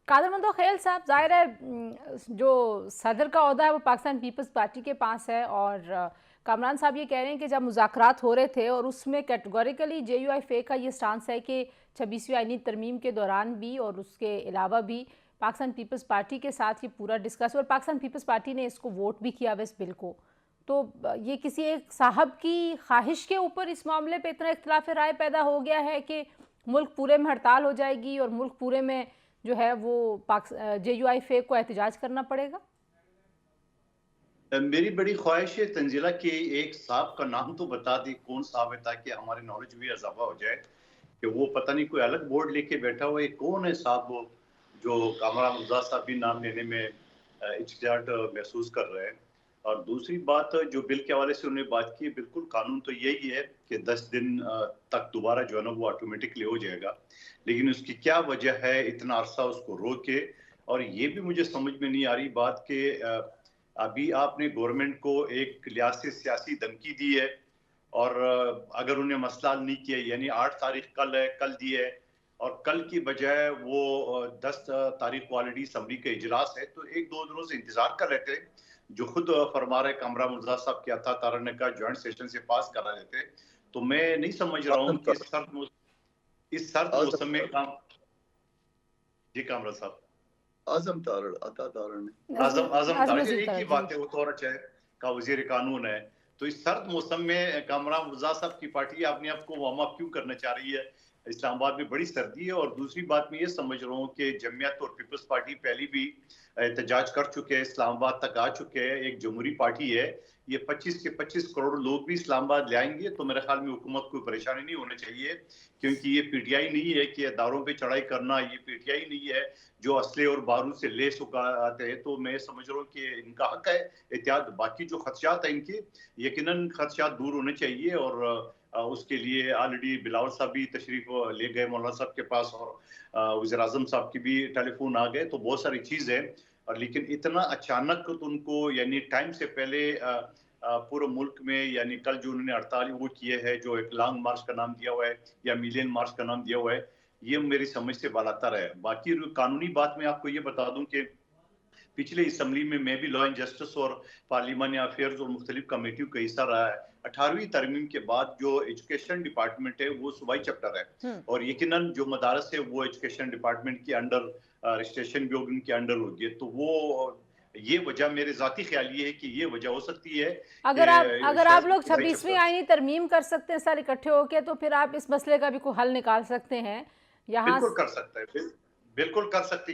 कादर मंतो खैल साहब, ज़ाहिर है जो सदर का ओहदा है वो पाकिस्तान पीपल्स पार्टी के पास है और कामरान साहब ये कह रहे हैं कि जब मुज़ाकरात हो रहे थे और उसमें कैटेगोरिकली JUIF का ये स्टांस है कि 26वीं आईनी तरमीम के दौरान भी और उसके अलावा भी पाकिस्तान पीपल्स पार्टी के साथ ये पूरा डिस्कस, और पाकिस्तान पीपल्स पार्टी ने इसको वोट भी किया इस बिल को। तो ये किसी एक साहब की ख्वाहिश के ऊपर इस मामले पे इतना इख्तिलाफ राय पैदा हो गया है कि मुल्क पूरे में हड़ताल हो जाएगी और मुल्क पूरे में जो है वो JUIF को एहतजाज करना पड़ेगा। मेरी बड़ी ख्वाहिश है तंजीला कि एक साहब का नाम तो बता दी, कौन साहब है, ताकि हमारे नॉलेज भी इजाफा हो जाए कि वो पता नहीं कोई अलग बोर्ड लेके बैठा हुआ है। कौन है साहब वो जो कामरान रज़ा साहब भी नाम लेने में हिचकिचाहट महसूस कर रहे हैं। और दूसरी बात जो बिल के हवाले से उन्होंने बात की, बिल्कुल कानून तो यही है कि 10 दिन तक दोबारा जो है ना वो ऑटोमेटिकली हो जाएगा, लेकिन उसकी क्या वजह है इतना अरसा उसको रोके। और ये भी मुझे समझ में नहीं आ रही बात कि अभी आपने गवर्नमेंट को एक लिहाज से सियासी धमकी दी है और अगर उन्हें मसला हल नहीं किया, यानी 8 तारीख कल है, कल दी है और कल की बजाय वो 10 तारीख को ऑलरेडी असम्बली का इजलास है, तो एक दो दिनों से इंतजार कर रहे थे। जो खुद फरमा रहे कामरान रज़ा साहब क्या था, तारा ने कहा ज्वाइंट सेशन से पास करा देते। तो मैं नहीं समझ रहा हूँ कि इस सर्द मौसम में काम। जी कामरान साहब, आजम तारड़, अता तारड़ ने आजम तारड़ एक ही बात है, वो तो और का वजीर कानून है। तो इस सर्द मौसम में कामरान रज़ा साहब की पार्टी अपने आप को वार्म अप क्यों करना चाह रही है? इस्लामाबाद में बड़ी सर्दी है। और दूसरी बात मैं ये समझ रहा हूँ कि जमीयत और पीपल्स पार्टी पहले भी एहतजाज कर चुके हैं, इस्लामाबाद तक आ चुके हैं, एक जमहूरी पार्टी है। ये 25 के 25 करोड़ लोग भी इस्लामाबाद ले आएंगे तो मेरे ख्याल में हुकूमत को परेशानी नहीं होनी चाहिए, क्योंकि ये PTI नहीं है कि दारों पे चढ़ाई करना, ये PTI नहीं है जो असले और बारूद से लेस आते हैं। तो मैं समझ रहा हूँ कि इनका हक है एहतियात। बाकी जो खदशात हैं इनके, यकीनन खदशात दूर होने चाहिए और उसके लिए ऑलरेडी बिलावल साहब भी तशरीफ ले गए मौलाना साहब के पास और वज़ीर आज़म साहब की भी टेलीफोन आ गए। तो बहुत सारी चीज़ है, और लेकिन इतना अचानक तो उनको यानी टाइम से पहले पूरे मुल्क में, यानी कल जो उन्होंने हड़ताल वो किए है, जो एक लॉन्ग मार्च का नाम दिया हुआ है या मिलियन मार्च का नाम दिया हुआ है, ये मेरी समझ से बालातर है। बाकी कानूनी बात में आपको ये बता दूं कि पिछले असम्बली में मैं भी लॉ एंड जस्टिस और पार्लियामानी अफेयर्स और मुख्तलिफ कमेटियों का हिस्सा रहा है। 18वीं तरमीम के बाद जो एजुकेशन डिपार्टमेंट है वो सूबाई चैप्टर है और यकीनन जो मदारस है वो एजुकेशन डिपार्टमेंट के अंडर रजिस्ट्रेशन भी उनके अंडर होगी। तो वो ये वजह मेरे जाती ख्याल ये है कि ये वजह हो सकती है। अगर आप लोग 26वीं आईनी तरमीम कर सकते हैं सारे इकट्ठे होके, तो फिर आप इस मसले का भी कोई हल निकाल सकते हैं। यहाँ बिल्कुल कर सकते हैं, बिल्कुल कर सकते हैं।